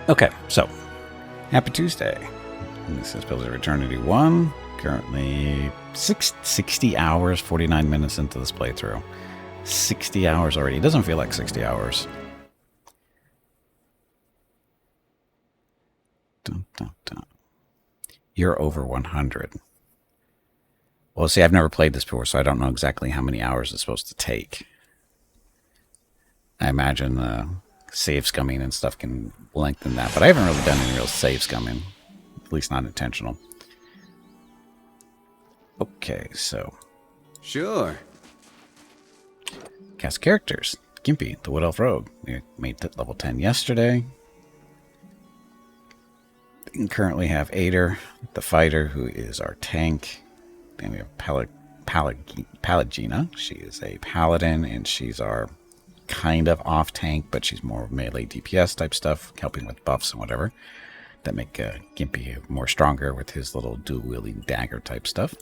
Okay, so happy Tuesday. This is Pillars of Eternity 1. Currently 60 hours, 49 minutes into this playthrough. 60 hours already. It doesn't feel like 60 hours. Dun, dun, dun. You're over 100. Well, see, I've never played this before, so I don't know exactly how many hours it's supposed to take. I imagine save scumming and stuff can lengthen that, but I haven't really done any real save scumming. At least not intentional. Okay, so. Sure. Cast characters. Gimpy, the Wood Elf Rogue. We made it level 10 yesterday. We currently have Ader, the fighter, who is our tank. Then we have Palagina. She is a paladin, and she's our kind of off tank, but she's more melee DPS type stuff, helping with buffs and whatever that make Gimpy more stronger with his little dual wielding dagger type stuff.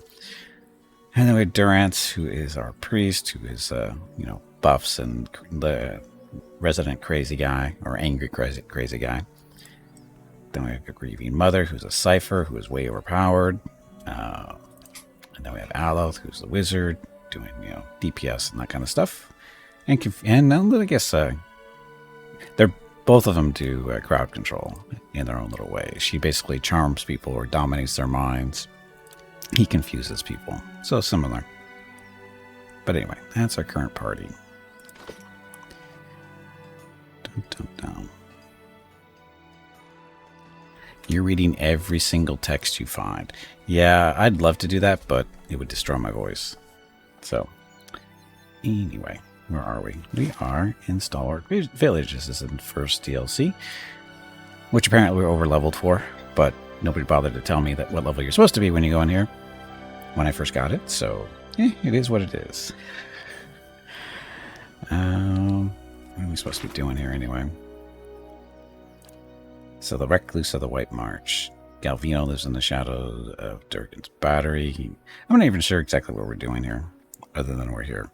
And then we have Durance, who is our priest, who is buffs and the resident crazy guy, or angry crazy guy. Then we have a grieving mother, who's a cipher, who is way overpowered. And then we have Aloth, who's the wizard, doing DPS and that kind of stuff. And I guess they're both of them do crowd control in their own little way. She basically charms people or dominates their minds. He confuses people. So similar. But anyway, that's our current party. Dun, dun, dun. You're reading every single text you find. Yeah, I'd love to do that, but it would destroy my voice. So, anyway, where are we? We are in Stalwart Village. This is in the first DLC, which apparently we're over-leveled for, but nobody bothered to tell me that what level you're supposed to be when you go in here when I first got it, so it is what it is. What are we supposed to be doing here anyway? So the Recluse of the White March. Galvino lives in the shadows of Durgan's Battery. I'm not even sure exactly what we're doing here, other than we're here.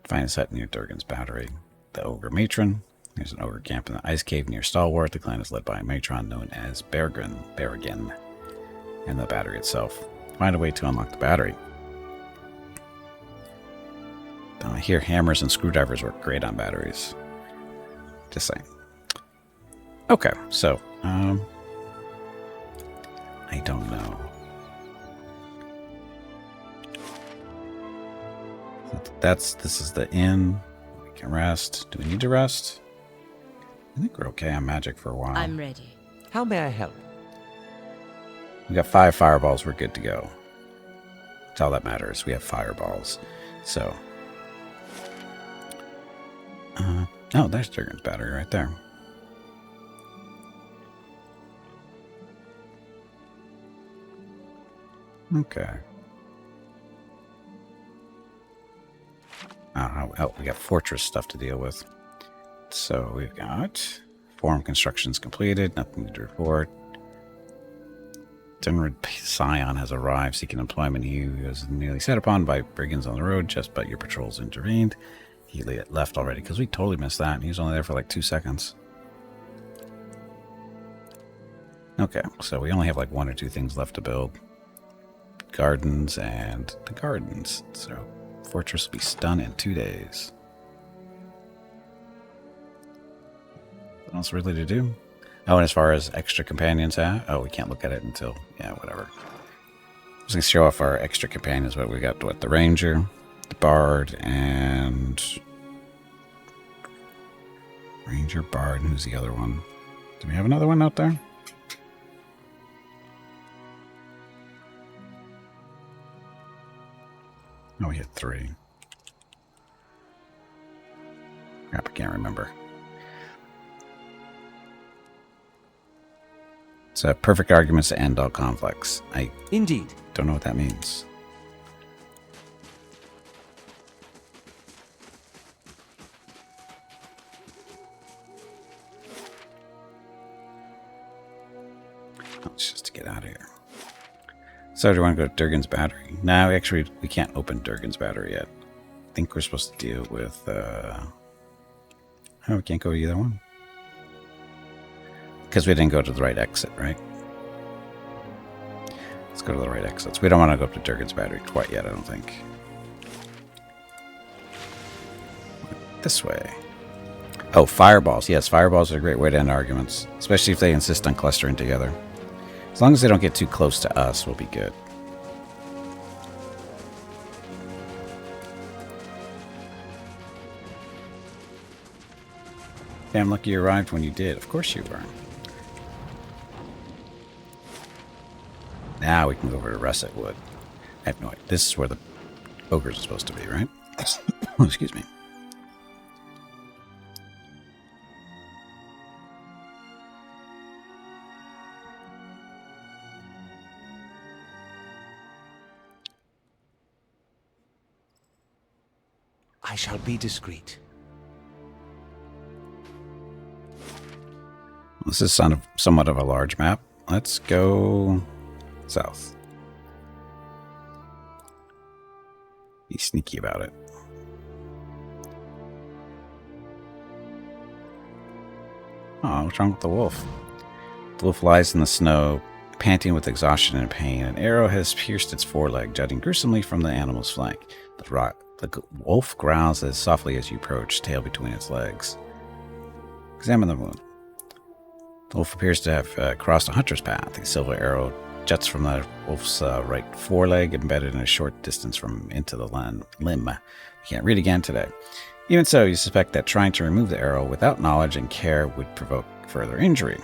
Find a hut near Durgan's Battery. The Ogre Matron. There's an ogre camp in the ice cave near Stalwart. The clan is led by a matron known as Berrigan, and the battery itself. Find a way to unlock the battery. I hear hammers and screwdrivers work great on batteries. Just saying. Okay, so, I don't know. This is the inn. We can rest. Do we need to rest? I think we're okay on magic for a while. I'm ready. How may I help? We got 5 fireballs. We're good to go. That's all that matters. We have fireballs. So. Oh, there's Durgan's Battery right there. Okay. Oh, we got fortress stuff to deal with. So we've got forum constructions completed. Nothing to report. Dinrid Scion has arrived, seeking employment. He was nearly set upon by brigands on the road, just but your patrols intervened. He left already, because we totally missed that. He was only there for like 2 seconds. Okay, so we only have like 1 or 2 things left to build. Gardens and the gardens. So fortress will be done in 2 days. What else really to do? Oh, and as far as extra companions, we can't look at it until, whatever. I'm just going to show off our extra companions. What we got, the ranger, the bard, and ranger, bard, and who's the other one? Do we have another one out there? Oh, we had 3. Crap, I can't remember. It's perfect arguments to end all conflicts. I Indeed. don't know what that means. Let's just get out of here. So do you want to go to Durgan's Battery? No, actually, we can't open Durgan's Battery yet. I think we're supposed to deal with... Oh, we can't go to either one. Because we didn't go to the right exit, right? Let's go to the right exits. We don't want to go up to Durgan's Battery quite yet, I don't think. This way. Oh, fireballs. Yes, fireballs are a great way to end arguments, especially if they insist on clustering together. As long as they don't get too close to us, we'll be good. Damn lucky you arrived when you did. Of course you were. Now we can go over to Russet Wood. I have no idea. This is where the ogres are supposed to be, right? Oh, excuse me. I shall be discreet. This is somewhat of a large map. Let's go south. Be sneaky about it. Oh, what's wrong with the wolf? The wolf lies in the snow, panting with exhaustion and pain. An arrow has pierced its foreleg, jutting gruesomely from the animal's flank. The wolf growls as softly as you approach, tail between its legs. Examine the wound. The wolf appears to have crossed a hunter's path. A silver arrow juts from the wolf's right foreleg, embedded in a short distance from into the limb. You can't read again today. Even so, you suspect that trying to remove the arrow without knowledge and care would provoke further injury.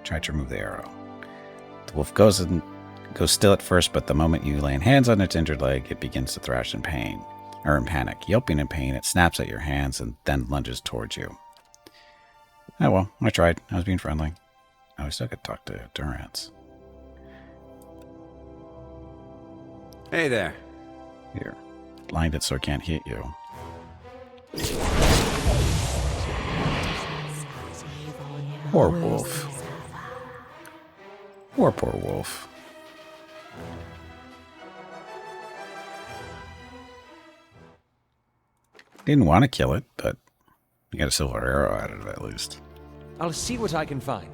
Try to remove the arrow. The wolf goes still at first, but the moment you lay hands on its injured leg, it begins to thrash in pain, or in panic. Yelping in pain, it snaps at your hands and then lunges towards you. Oh well, I tried. I was being friendly. Oh, I still could talk to Durance. Hey there. Here. Blind it so it can't hit you. Poor wolf. Poor wolf. Didn't want to kill it, but you got a silver arrow out of it at least. I'll see what I can find.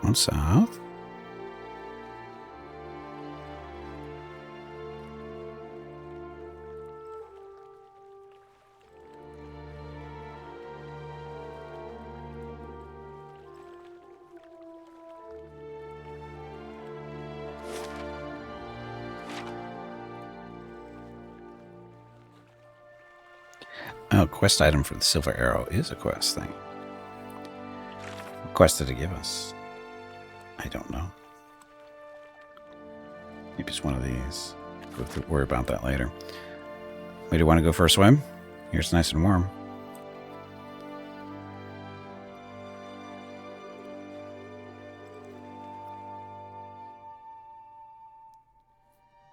Going south. Oh, quest item for the silver arrow is a quest thing. What quest did it give us? I don't know. Maybe it's one of these. We'll worry about that later. We do want to go for a swim. Here's nice and warm.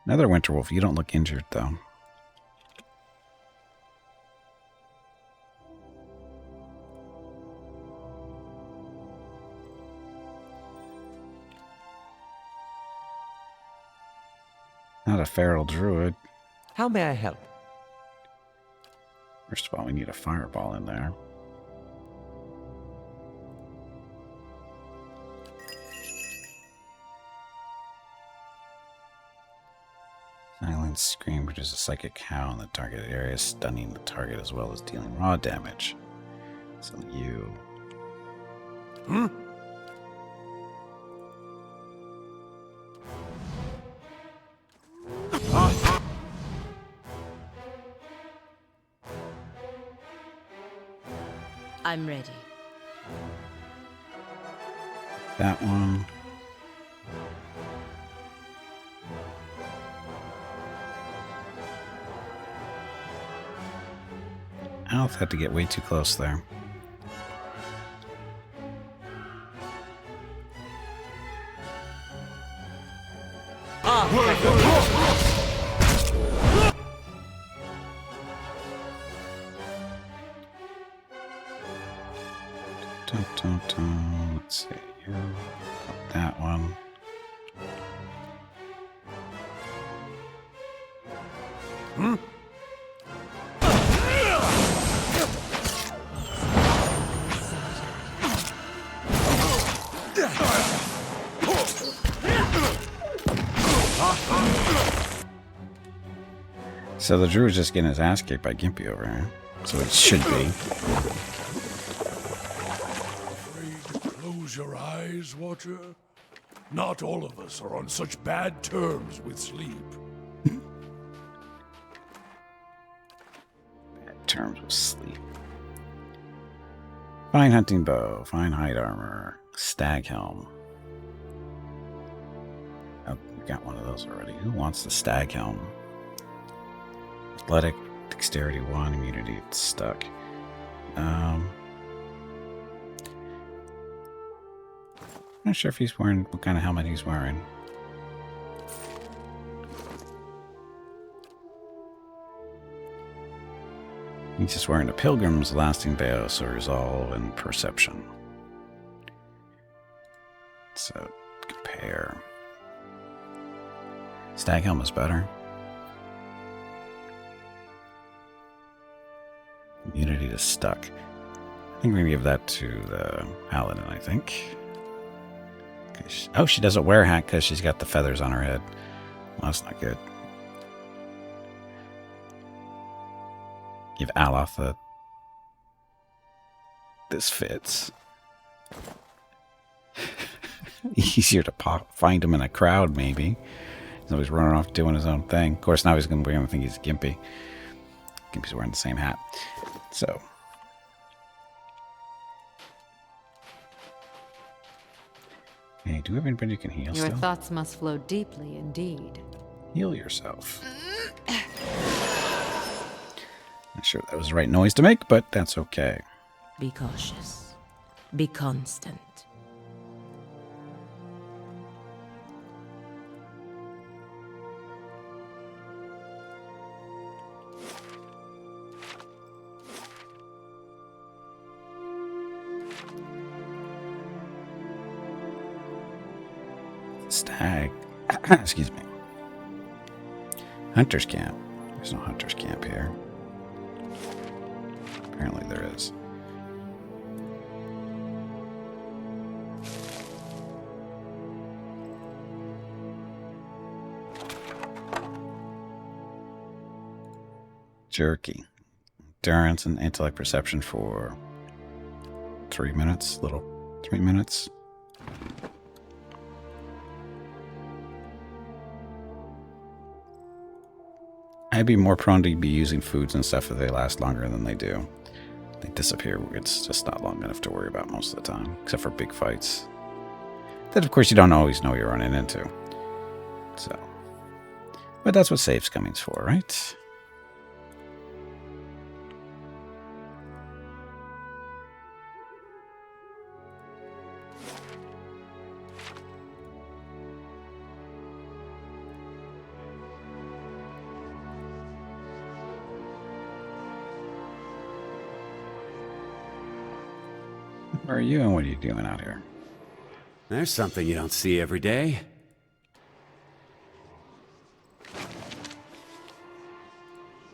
Another winter wolf. You don't look injured, though. Not a feral druid. How may I help? First of all, we need a fireball in there. Silent scream produces a psychic howl in the target area, stunning the target as well as dealing raw damage. So you... I'm ready. That one. Alf had to get way too close there. Let's see. That one. So the Druid's just getting his ass kicked by Gimpy over here. So it should be. Afraid to close your eyes, Watcher? Not all of us are on such bad terms with sleep. Bad terms with sleep. Fine hunting bow, fine hide armor, stag helm. Oh, we got one of those already. Who wants the stag helm? Athletic, dexterity 1, immunity, it's stuck. Not sure if he's wearing what kind of helmet he's wearing. He's just wearing a pilgrim's lasting veil, so resolve and perception. So compare. Stag helm is better. Immunity to stuck. I think we're gonna give that to the paladin, I think. Oh, she doesn't wear a hat because she's got the feathers on her head. Well, that's not good. Give Aloth a... This fits. Easier to find him in a crowd, maybe. He's always running off doing his own thing. Of course, now we're going to think he's Gimpy. Gimpy's wearing the same hat. So... Hey, do we have anybody who can heal Your still? thoughts must flow deeply indeed. Heal yourself. Not sure that was the right noise to make, but that's okay. Be cautious. Be constant. Stag. Excuse me. Hunter's camp. There's no hunter's camp here. Apparently there is. Jerky. Endurance and intellect perception for 3 minutes. 3 minutes. I'd be more prone to be using foods and stuff if they last longer than they do. They disappear. It's just not long enough to worry about most of the time, except for big fights. That, of course, you don't always know what you're running into. So, but that's what save scumming's for, right? Where are you and what are you doing out here? There's something you don't see every day.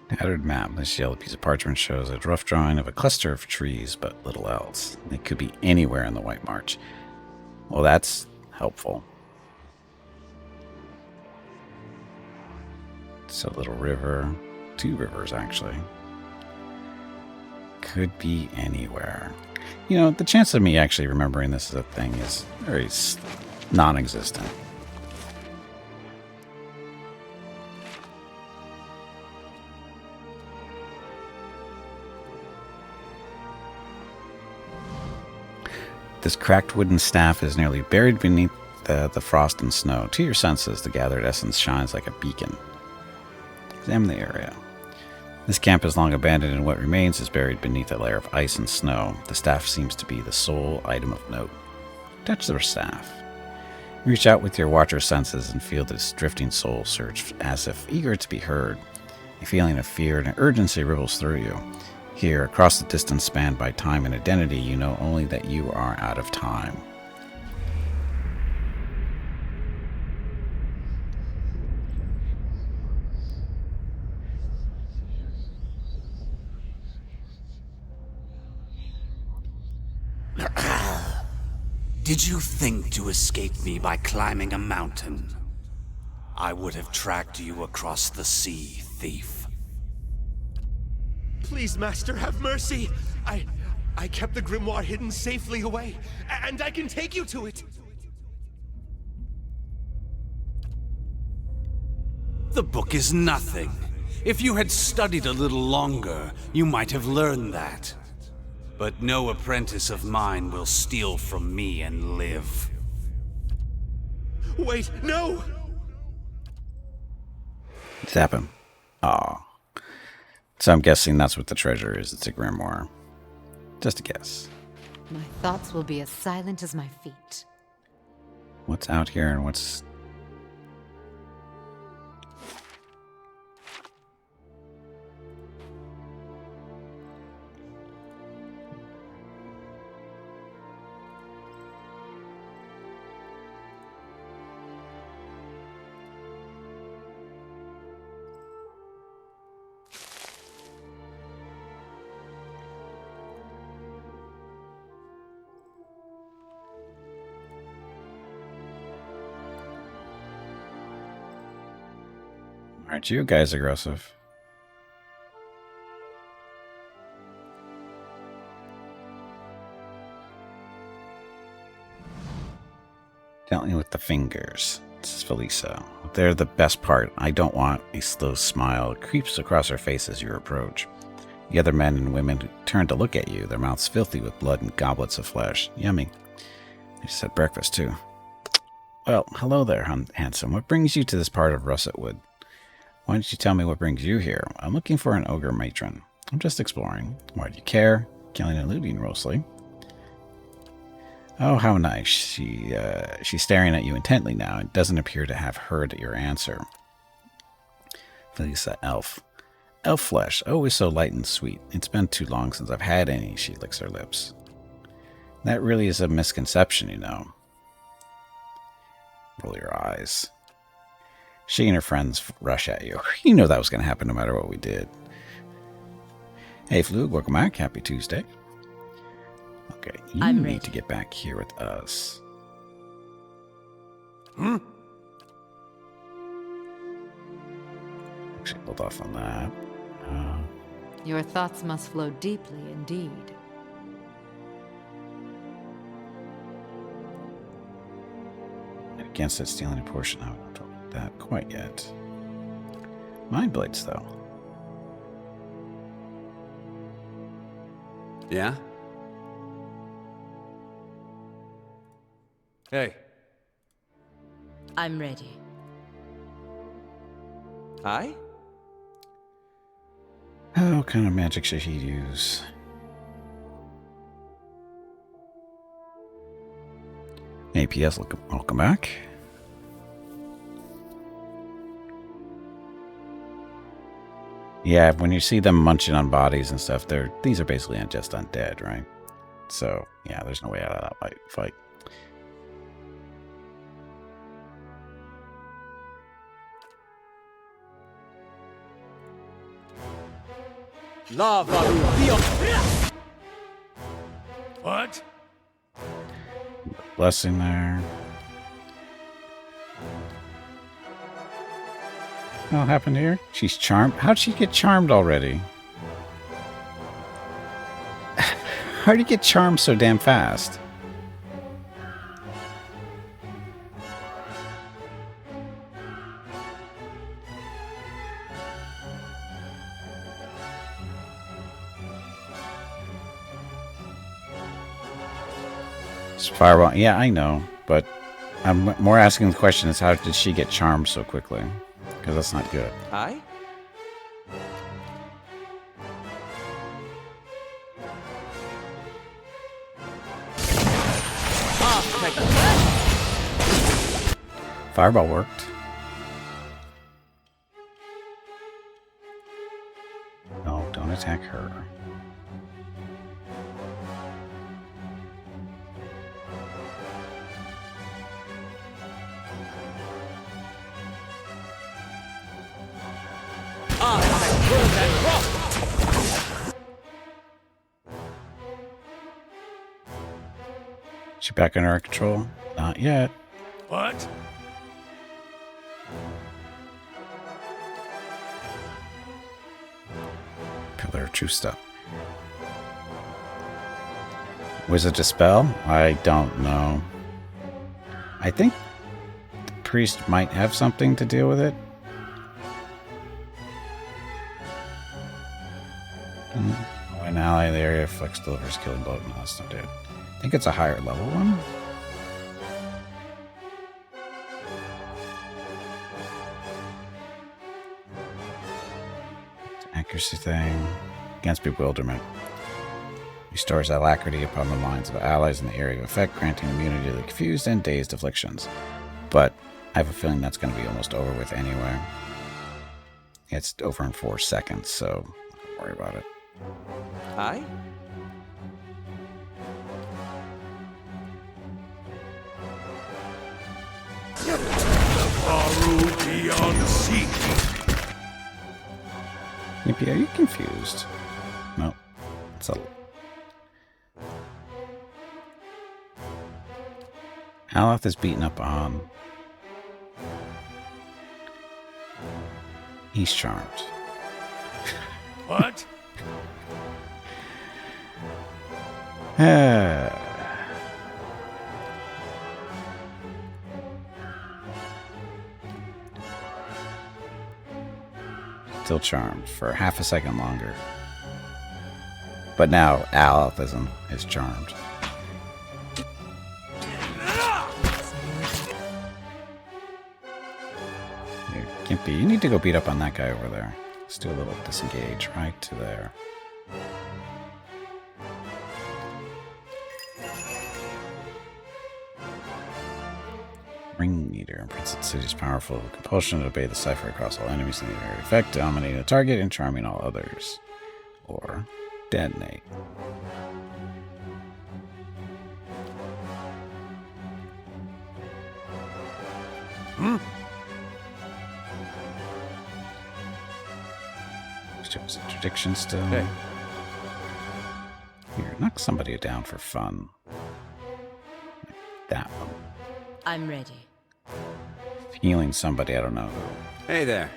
Tattered map. This yellow piece of parchment shows a rough drawing of a cluster of trees, but little else. They could be anywhere in the White March. Well, that's helpful. It's a little river. 2 rivers, actually. Could be anywhere. You know, the chance of me actually remembering this as a thing is very non-existent. This cracked wooden staff is nearly buried beneath the frost and snow. To your senses, the gathered essence shines like a beacon. Examine the area. This camp is long abandoned, and what remains is buried beneath a layer of ice and snow. The staff seems to be the sole item of note. Touch the staff. Reach out with your watcher senses and feel this drifting soul surge as if eager to be heard. A feeling of fear and urgency ripples through you. Here, across the distance spanned by time and identity, you know only that you are out of time. Did you think to escape me by climbing a mountain? I would have tracked you across the sea, thief. Please, Master, have mercy. I kept the grimoire hidden safely away, and I can take you to it. The book is nothing. If you had studied a little longer, you might have learned that. But no apprentice of mine will steal from me and live. Wait, no! Zap him. Aw. So I'm guessing that's what the treasure is. It's a grimoire. Just a guess. My thoughts will be as silent as my feet. What's out here and what's... Aren't you guys aggressive? Gently with the fingers. This is Felisa. They're the best part. I don't want a slow smile. It creeps across her face as you approach. The other men and women turn to look at you, their mouths filthy with blood and goblets of flesh. Yummy. They just had breakfast, too. Well, hello there, handsome. What brings you to this part of Russetwood? Why don't you tell me what brings you here? I'm looking for an ogre matron. I'm just exploring. Why do you care? Killing and looting, mostly. Oh, how nice. She's staring at you intently now and doesn't appear to have heard your answer. Felisa, elf. Elf flesh, always so light and sweet. It's been too long since I've had any, she licks her lips. That really is a misconception, you know. Roll your eyes. She and her friends rush at you. You know that was going to happen no matter what we did. Hey, Flug, welcome back. Happy Tuesday. Okay, you need to get back here with us. Actually, hold off on that. Your thoughts must flow deeply indeed. Against it, stealing a portion out. That quite yet. Mind blades, though. Yeah? Hey. I'm ready. Aye? Oh, what kind of magic should he use? APS, welcome back. Yeah, when you see them munching on bodies and stuff, these are basically just undead, right? So, yeah, there's no way out of that fight. What? Blessing there. What happened here? She's charmed. How'd she get charmed already? How'd you get charmed so damn fast? Fireball. Yeah, I know, but I'm more asking the question is how did she get charmed so quickly? Because that's not good. Aye? Fireball worked. No, don't attack her. Is she back under our control? Not yet. What? Pillar of True Stuff. Wizard Dispel? I don't know. I think the priest might have something to deal with it. When an ally in the area flex delivers killing blow, no, that's not it. I think it's a higher level one. Accuracy thing. Against bewilderment. Restores alacrity upon the minds of allies in the area of effect, granting immunity to the confused and dazed afflictions. But I have a feeling that's going to be almost over with anyway. It's over in 4 seconds, so don't worry about it. Hi? Baru beyond seek. Yippee, are you confused? No. It's a... Aloth is beaten up on... He's charmed. What? Still charmed for half a second longer. But now Aloth is charmed. Here, Gimpy, you need to go beat up on that guy over there. Let's do a little disengage right to there. Ring Eater. Prince of the City is powerful. Compulsion to obey the cipher across all enemies in the area. Effect, dominating the target and charming all others. Or detonate. It's interdiction still. Hey. Here, knock somebody down for fun. Like that one. I'm ready. Healing somebody, I don't know who. Hey there.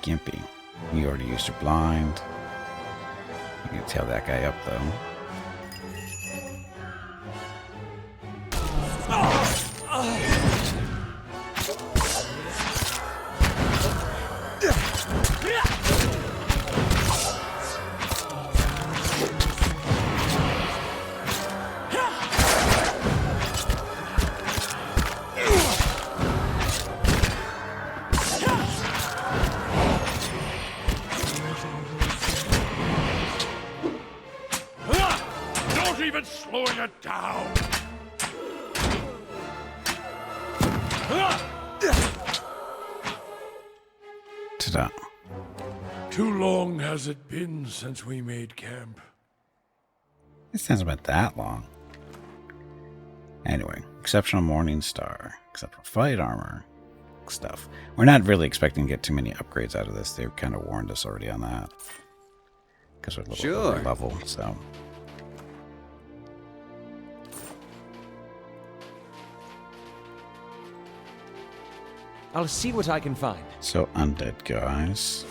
Gimpy. You already used your blind. You can tail that guy up, though. Not even slowing it down. Ta-da. Too long has it been since we made camp. It hasn't been that long. Anyway, exceptional Morning Star, exceptional fight armor stuff. We're not really expecting to get too many upgrades out of this. They've kind of warned us already on that. Because we're a little lower level, so. I'll see what I can find. So, undead guys.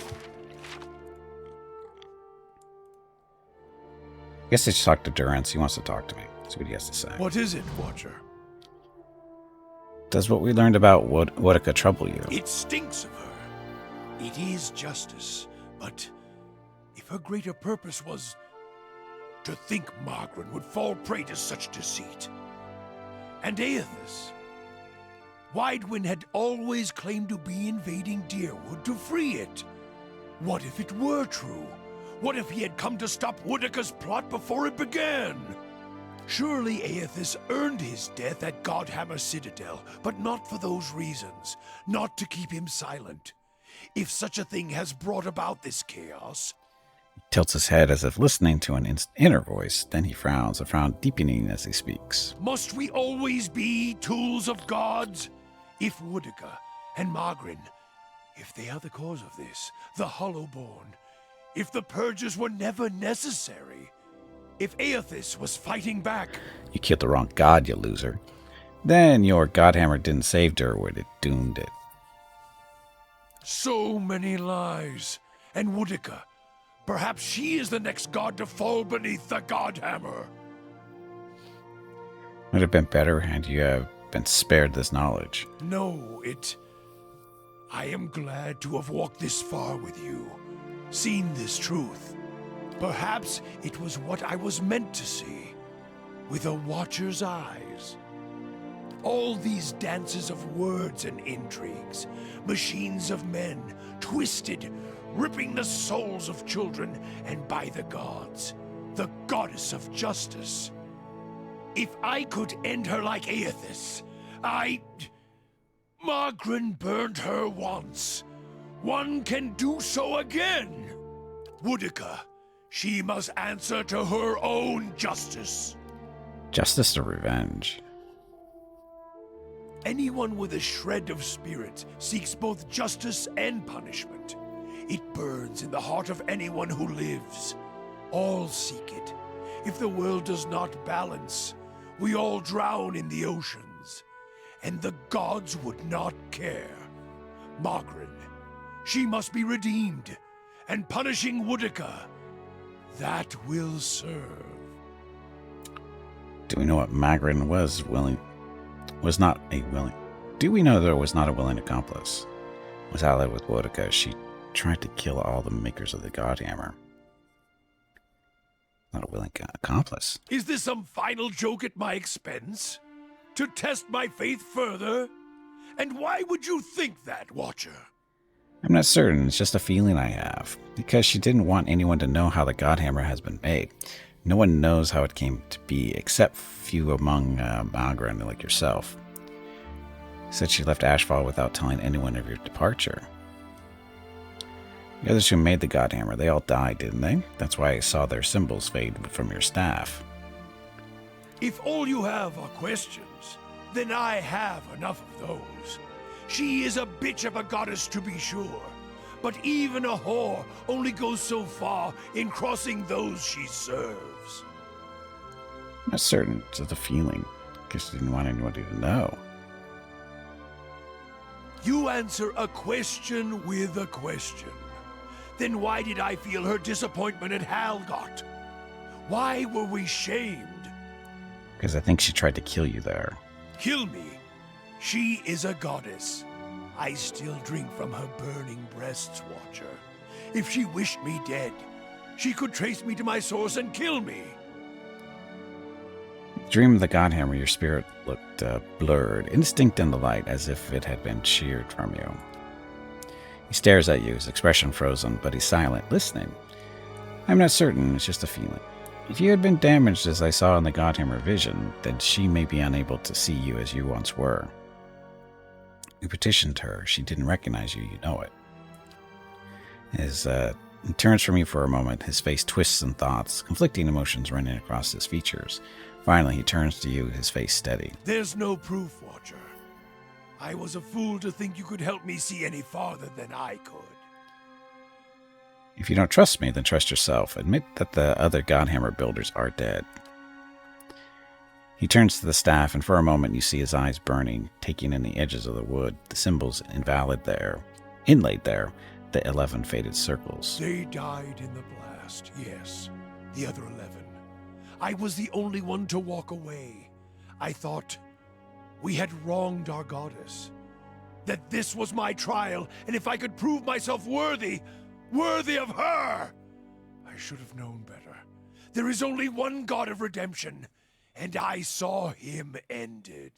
I guess I should talk to Durance. He wants to talk to me. See what he has to say. What is it, Watcher? Does what we learned about Wodika trouble you? It stinks of her. It is justice, but if her greater purpose was to think Margaret would fall prey to such deceit. And Aethys. Widewin had always claimed to be invading Deerwood to free it. What if it were true? What if he had come to stop Wodika's plot before it began? Surely Aethys earned his death at Godhammer Citadel, but not for those reasons. Not to keep him silent. If such a thing has brought about this chaos... He tilts his head as if listening to an inner voice. Then he frowns, a frown deepening as he speaks. Must we always be tools of gods? If Woodica and Margrin, if they are the cause of this, the Hollowborn, if the Purges were never necessary, if Aethys was fighting back... You killed the wrong god, you loser. Then your godhammer didn't save Durwood, it doomed it. So many lies. And Woodica, perhaps she is the next god to fall beneath the godhammer. Would have been better had you have been spared this knowledge. No, I am glad to have walked this far with you, seen this truth. Perhaps it was what I was meant to see, with a watcher's eyes. All these dances of words and intrigues, machines of men, twisted, ripping the souls of children, and by the gods, the goddess of justice. If I could end her like Aethys, Margrin burned her once. One can do so again. Woodica, she must answer to her own justice. Justice or revenge? Anyone with a shred of spirit seeks both justice and punishment. It burns in the heart of anyone who lives. All seek it. If the world does not balance, we all drown in the oceans. And the gods would not care. Margrin, she must be redeemed. And punishing Woodica, that will serve. Do we know what Margrin Do we know there was not a willing accomplice? Was allied with Woodica, she tried to kill all the makers of the Godhammer. Not a willing accomplice. Is this some final joke at my expense? To test my faith further? And why would you think that, Watcher? I'm not certain, it's just a feeling I have. Because she didn't want anyone to know how the Godhammer has been made. No one knows how it came to be, except few among Margrin like yourself. Said she left Ashfall without telling anyone of your departure. The others who made the Godhammer, they all died, didn't they? That's why I saw their symbols fade from your staff. If all you have are questions, then I have enough of those. She is a bitch of a goddess, to be sure. But even a whore only goes so far in crossing those she serves. I'm not certain, it's just a feeling. Guess she didn't want anybody to know. You answer a question with a question. Then why did I feel her disappointment at Halgot? Why were we shamed? Because I think she tried to kill you there. Kill me? She is a goddess. I still drink from her burning breasts, Watcher. If she wished me dead, she could trace me to my source and kill me. The dream of the Godhammer, your spirit looked blurred, indistinct in the light, as if it had been sheared from you. He stares at you, his expression frozen, but he's silent, listening. I'm not certain, it's just a feeling. If you had been damaged as I saw in the Godhammer vision, then she may be unable to see you as you once were. You petitioned her, she didn't recognize you, you know it. He turns from you for a moment, his face twists in thoughts, conflicting emotions running across his features. Finally, he turns to you, his face steady. There's no proof, Watcher. I was a fool to think you could help me see any farther than I could. If you don't trust me, then trust yourself. Admit that the other Godhammer builders are dead. He turns to the staff, and for a moment you see his eyes burning, taking in the edges of the wood, the symbols inlaid there, the 11 faded circles. They died in the blast, yes. The other 11. I was the only one to walk away. I thought we had wronged our goddess. That this was my trial, and if I could prove myself worthy of her! I should have known better. There is only one God of redemption, and I saw him ended.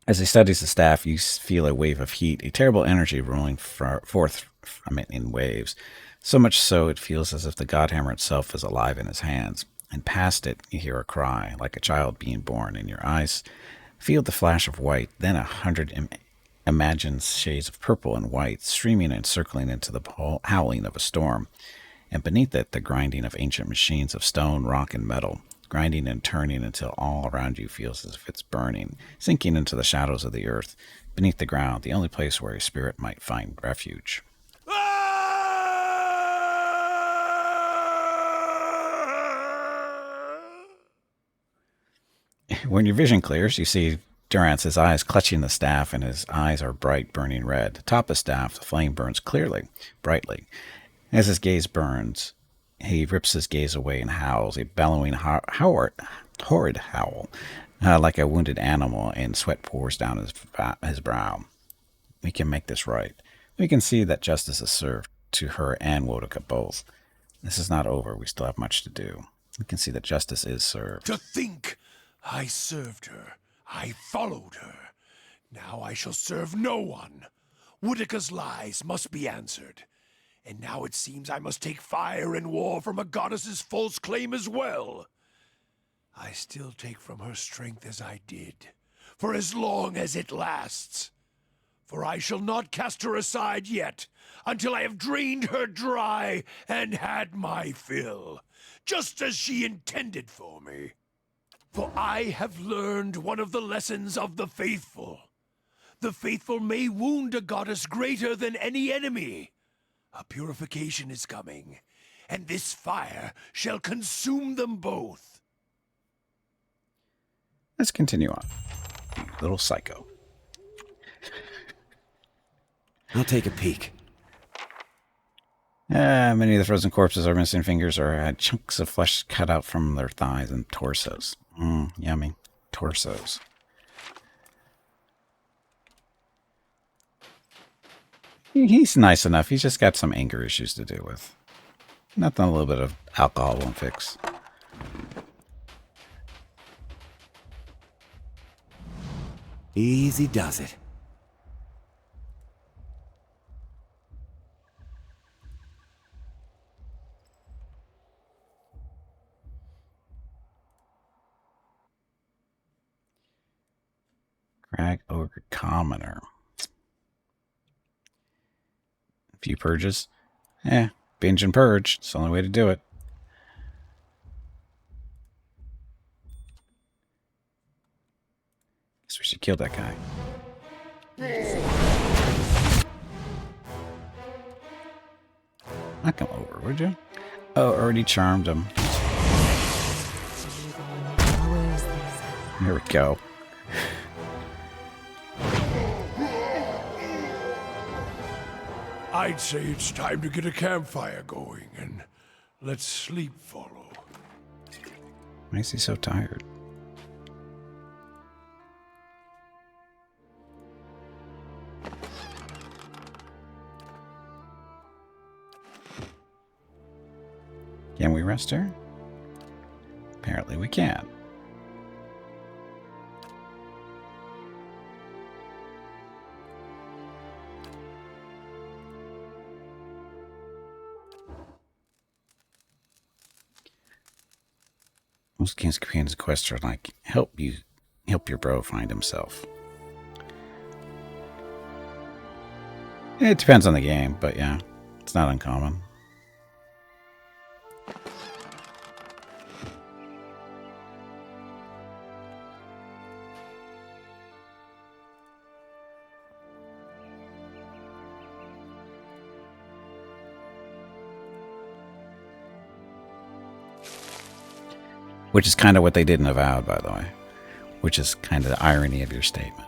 As he studies the staff, you feel a wave of heat, a terrible energy rolling forth from it in waves. So much so it feels as if the Godhammer itself is alive in his hands. And past it, you hear a cry, like a child being born, and your eyes feel the flash of white, then 100 imagined shades of purple and white, streaming and circling into the howling of a storm. And beneath it, the grinding of ancient machines of stone, rock, and metal. grinding and turning until all around you feels as if it's burning, sinking into the shadows of the earth, beneath the ground, the only place where a spirit might find refuge. When your vision clears, you see Durance, his eyes clutching the staff, and his eyes are bright, burning red. Atop the staff, the flame burns clearly, brightly. As his gaze burns, he rips his gaze away and howls, a bellowing, horrid howl, like a wounded animal, and sweat pours down his brow. We can make this right. We can see that justice is served to her and Wotica both. This is not over. We still have much to do. We can see that justice is served. To think I served her. I followed her. Now I shall serve no one. Woodica's lies must be answered. And now it seems I must take fire in war from a goddess's false claim as well. I still take from her strength as I did, for as long as it lasts. For I shall not cast her aside yet, until I have drained her dry and had my fill, just as she intended for me. For I have learned one of the lessons of the faithful. The faithful may wound a goddess greater than any enemy. A purification is coming, and this fire shall consume them both. Let's continue on. Little psycho. I'll take a peek. Many of the frozen corpses are missing fingers or had chunks of flesh cut out from their thighs and torsos. Yummy. Torsos. He's nice enough. He's just got some anger issues to deal with. Nothing a little bit of alcohol won't fix. Easy does it. Crag Ogre Commoner. A few purges. Binge and purge. It's the only way to do it. Guess we should kill that guy. Knock him over, would you? Oh, already charmed him. Here we go. I'd say it's time to get a campfire going, and let sleep follow. Why is he so tired? Can we rest her? Apparently we can. Most games companions quests are like, help your bro find himself. It depends on the game, but yeah, it's not uncommon. Which is kind of what they did in Avowed, by the way. Which is kind of the irony of your statement.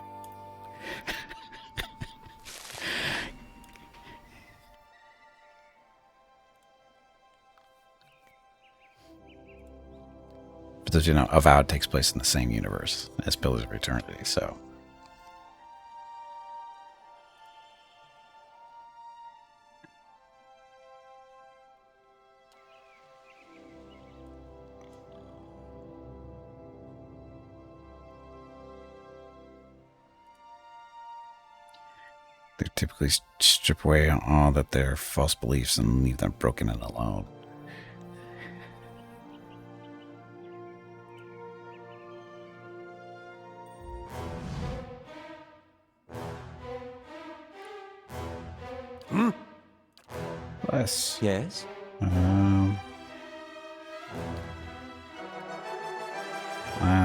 But as you know, Avowed takes place in the same universe as Pillars of Eternity, so... They typically strip away all that their false beliefs and leave them broken and alone. Bless. Yes?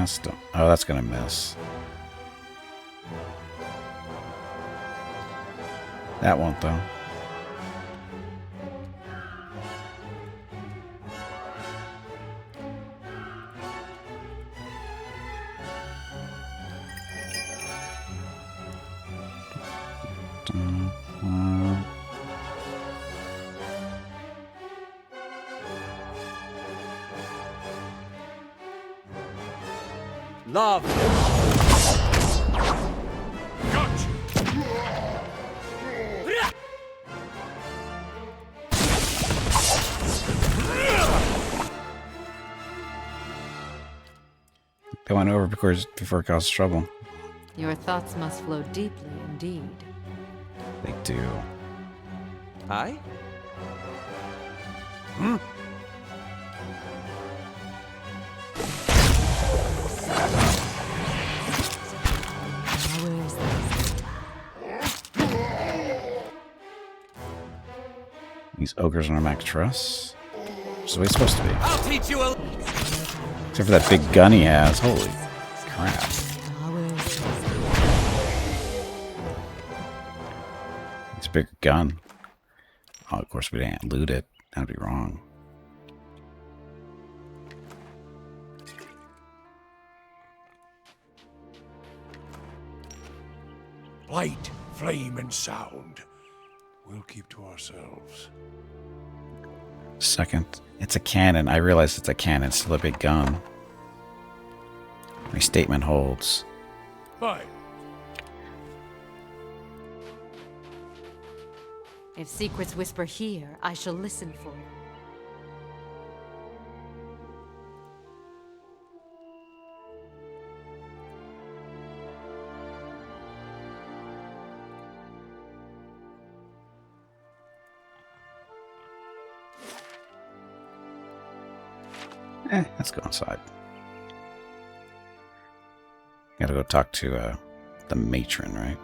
blast. Oh, that's gonna miss. That won't, though. Love. Gotcha! They went over before it caused trouble. Your thoughts must flow deeply indeed. They do. I? These ogres are max trust. That's the way it's supposed to be. I'll teach you a... Except for that big gun he has. Holy crap. It's a bigger gun. Oh, of course we didn't loot it. That'd be wrong. Light, flame, and sound. We'll keep to ourselves. Second, it's a cannon. I realize it's a cannon. It's still a big gun. My statement holds. Fine. If secrets whisper here, I shall listen for it. Let's go inside. Gotta go talk to the matron, right?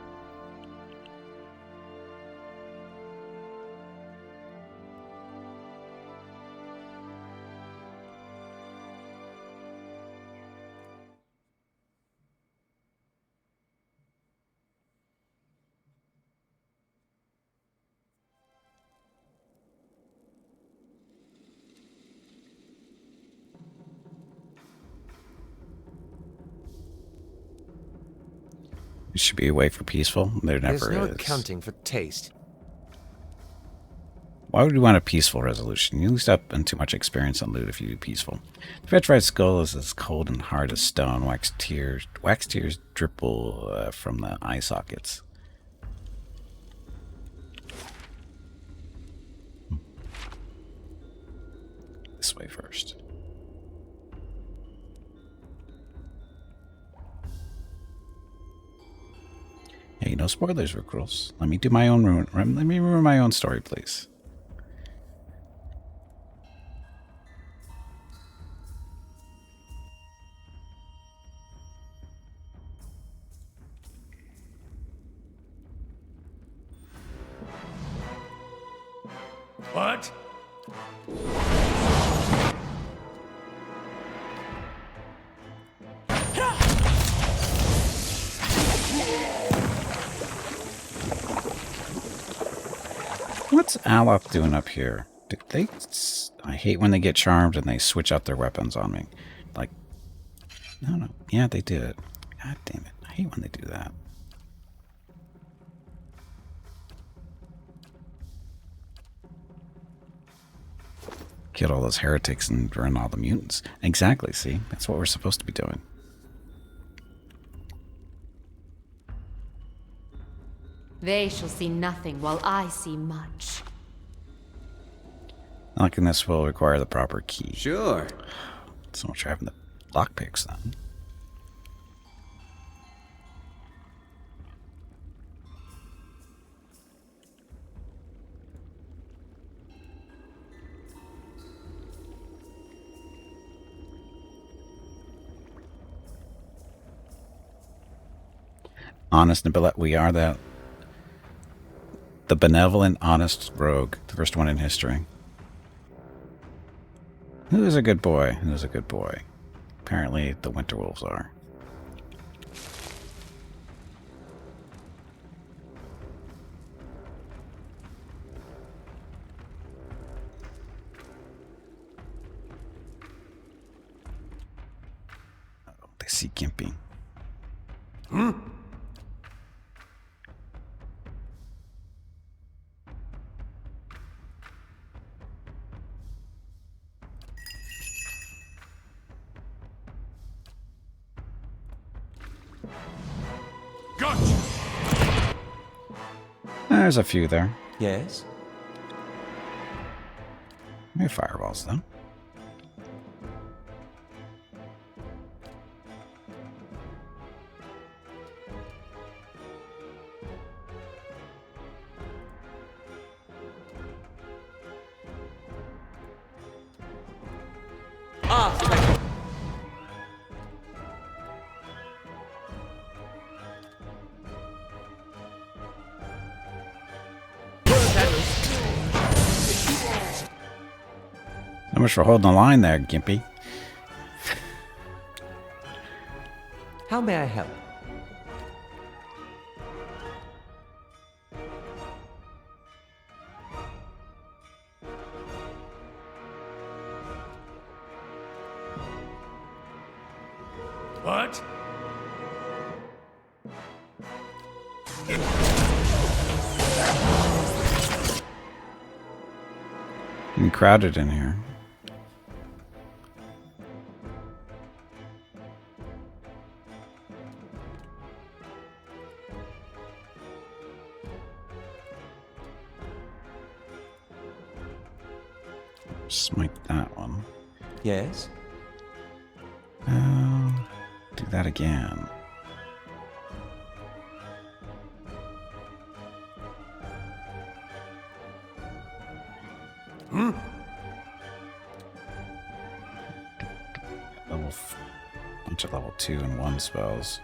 It should be a way for peaceful. There never There's no is. accounting for taste. Why would you want a peaceful resolution? You lose up on too much experience on loot if you do peaceful. The petrified skull is as cold and hard as stone. Wax tears dribble from the eye sockets. This way first. Hey, no spoilers, Recruits. Let me do my own let me ruin my own story, please. What? What's Alok doing up here? Did they? I hate when they get charmed and they switch out their weapons on me. Like, no. Yeah, they did. God damn it. I hate when they do that. Kill all those heretics and burn all the mutants. Exactly, see? That's what we're supposed to be doing. They shall see nothing while I see much. Unlocking this will require the proper key. Sure. So much for having the lockpicks then. Honest and we are the benevolent, honest rogue, the first one in history. Who is a good boy? Who is a good boy? Apparently the winter wolves are. Uh-oh, they see Gimpy. Gotcha! There's a few there. Yes? Maybe fireballs, though. So much for holding the line there, Gimpy. How may I help? What? Getting crowded in here. Smite that one. Yes? Do that again. Bunch of level 2 and 1 spells.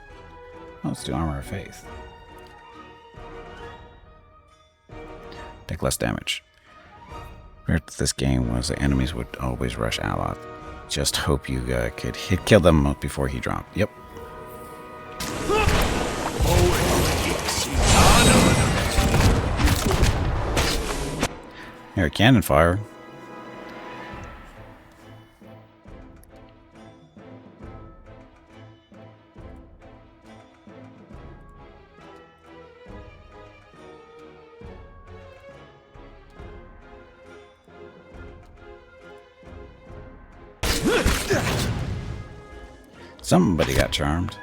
Oh, let's do Armor of Faith. Take less damage. Weird that this game was the enemies would always rush Alloth. Just hope you could kill them before he dropped. Yep. Here, cannon fire. Somebody got charmed.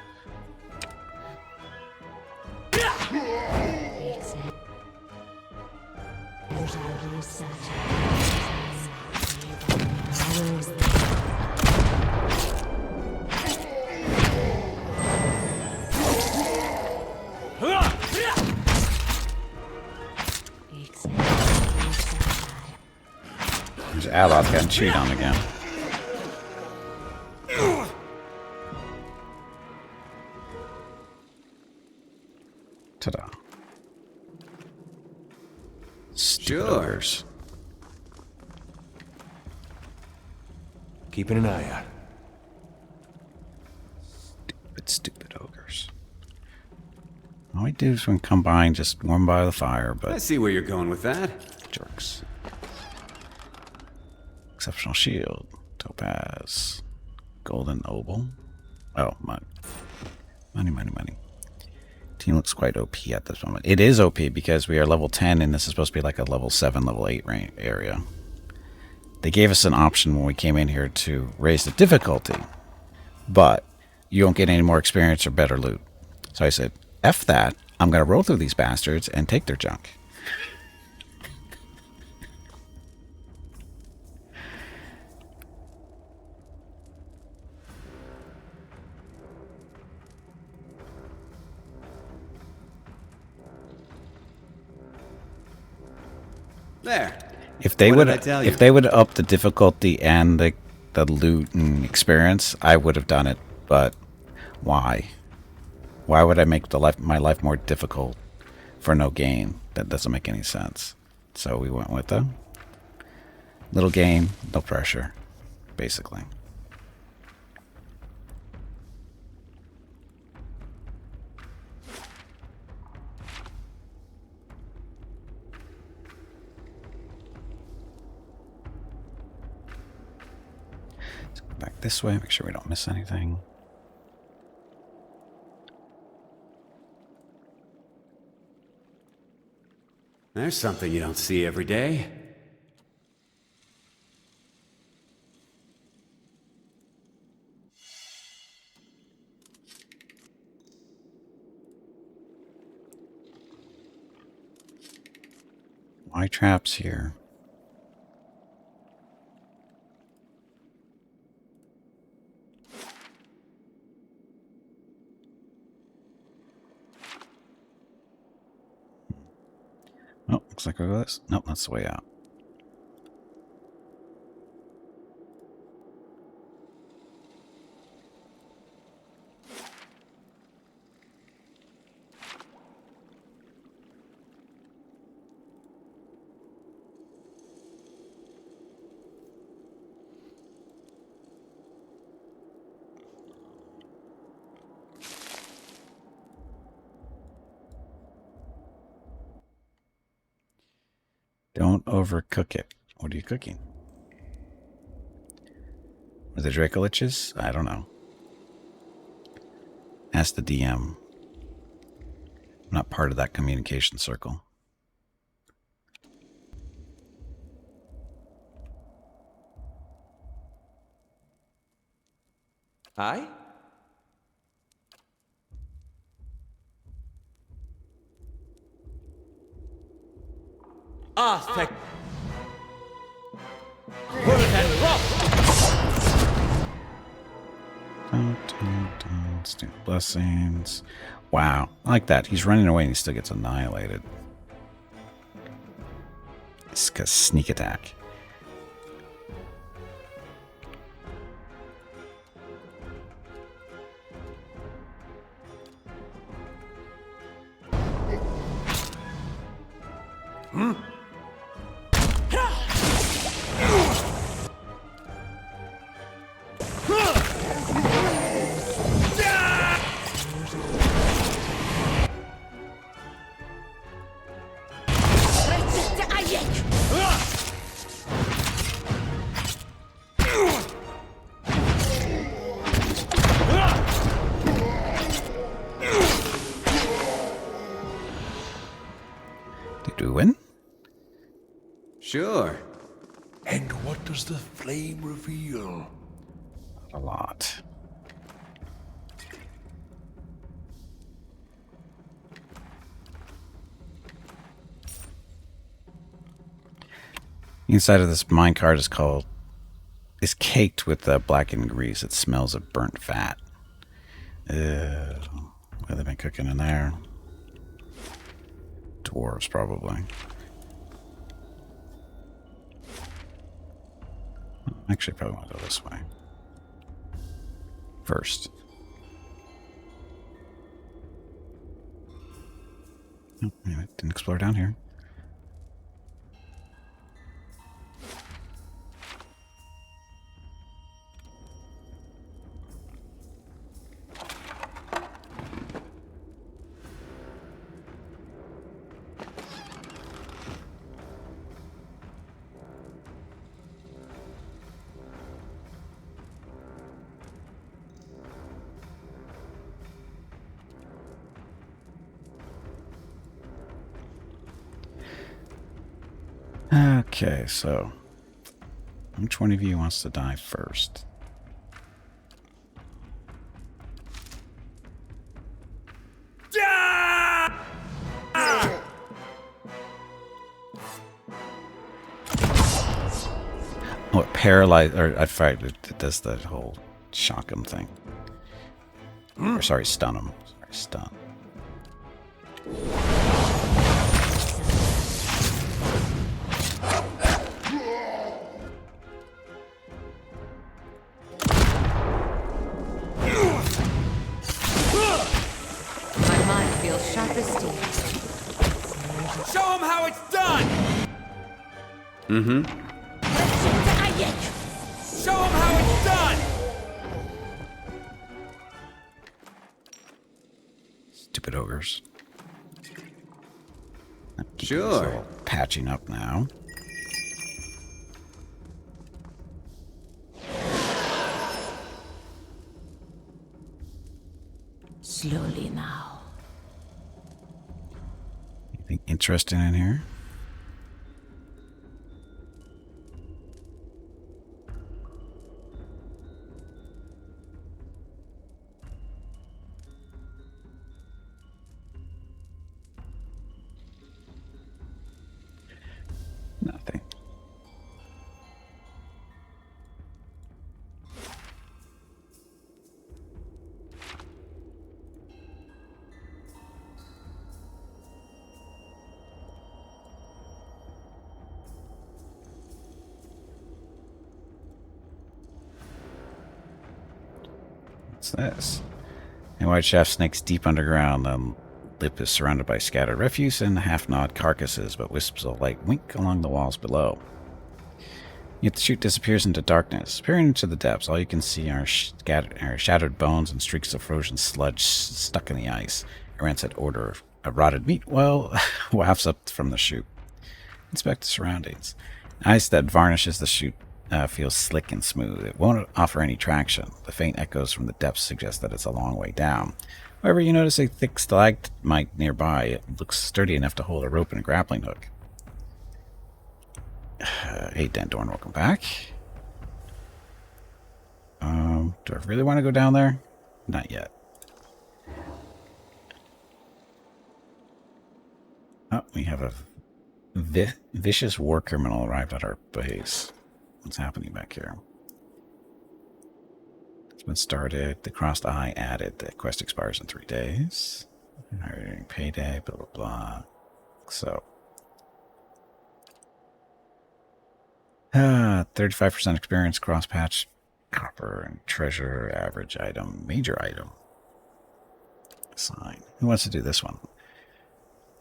There's Alloth getting cheated on again. Ta-da. Stupid ogres. Keeping an eye out. Stupid ogres. All we do is when combine, just warm by the fire, I but see where you're going with that. jerks. Exceptional shield. Topaz. Golden obol. Oh, money. Money. Team looks quite OP at this moment. It is OP because we are level 10 and this is supposed to be like a level 7, level 8 area. They gave us an option when we came in here to raise the difficulty, but you don't get any more experience or better loot. So I said, F that. I'm going to roll through these bastards and take their junk. There. If they What would, did I tell you? if they would up the difficulty and the loot and experience, I would have done it. But why? Why would I make my life more difficult for no gain? That doesn't make any sense. So we went with the little game, no pressure, basically. this way, make sure we don't miss anything. There's something you don't see every day. Why traps here? Oh, looks like I go this. Nope, that's the way out. Don't overcook it. What are you cooking? Are the Dracoliches? I don't know. Ask the DM. I'm not part of that communication circle. Aye? Ah, thank... Student blessings. Wow, I like that. He's running away and he still gets annihilated. It's a sneak attack. Did we win? Sure. And what does the flame reveal? A lot. Inside of this minecart is caked with blackened grease. It smells of burnt fat. What have they been cooking in there? Dwarves, probably. Actually, I probably want to go this way first. Oh, yeah, didn't explore down here. Okay, so which one of you wants to die first? Oh, it paralyzed, or I fight. It does the whole shock 'em thing. Or sorry, stun 'em. Sorry, stun. My mind feels sharp as steel. Show him how it's done! Mm-hmm. Show him how it's done! Stupid ogres. Sure. Patching up now. slowly now. Anything interesting in here? Nothing. What's this? A white shaft snakes deep underground. The lip is surrounded by scattered refuse and half-gnawed carcasses, but wisps of light wink along the walls below. Yet the chute disappears into darkness. Peering into the depths, all you can see are shattered bones and streaks of frozen sludge stuck in the ice. A rancid odor of rotted meat, well, wafts up from the chute. Inspect the surroundings. Ice that varnishes the chute feels slick and smooth. It won't offer any traction. The faint echoes from the depths suggest that it's a long way down. However, you notice a thick stalagmite nearby. It looks sturdy enough to hold a rope and a grappling hook. Hey, Dendorn, welcome back. Do I really want to go down there? Not yet. Oh, we have a vicious war criminal arrived at our base. What's happening back here? It's been started. The crossed eye added. The quest expires in 3 days. Hiring payday, blah, blah, blah. So. 35% experience, cross patch, copper, and treasure, average item, major item. Sign. Who wants to do this one?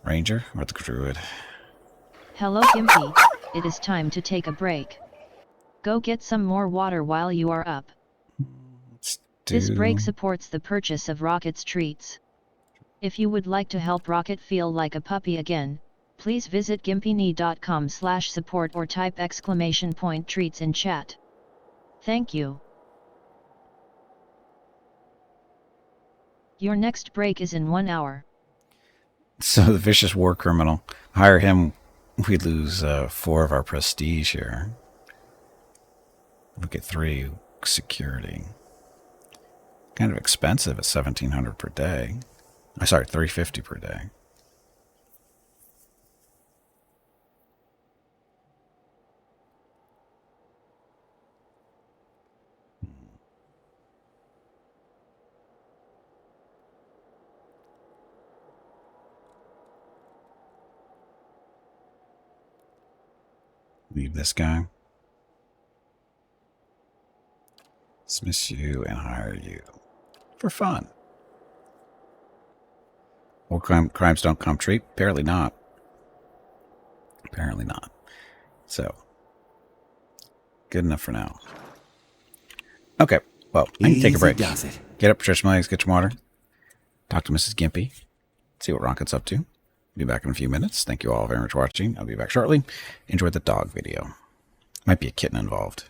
Ranger or the druid? Hello, Gimpy. It is time to take a break. Go get some more water while you are up. This break supports the purchase of Rocket's treats. If you would like to help Rocket feel like a puppy again, please visit gimpyknee.com/support or type !treats in chat. Thank you. Your next break is in 1 hour. So the vicious war criminal. Hire him, we lose 4 of our prestige here. We get 3 security. Kind of expensive at 1,700 per day. Sorry, 350 per day. Leave this guy. Dismiss you and hire you. For fun. War crimes don't come cheap? Apparently not. Apparently not. So. Good enough for now. Okay. Well, I can take a break. Does it. Get up, Patricia Legs, get some water. Talk to Mrs. Gimpy. See what Rocket's up to. Be back in a few minutes. Thank you all very much for watching. I'll be back shortly. Enjoy the dog video. Might be a kitten involved.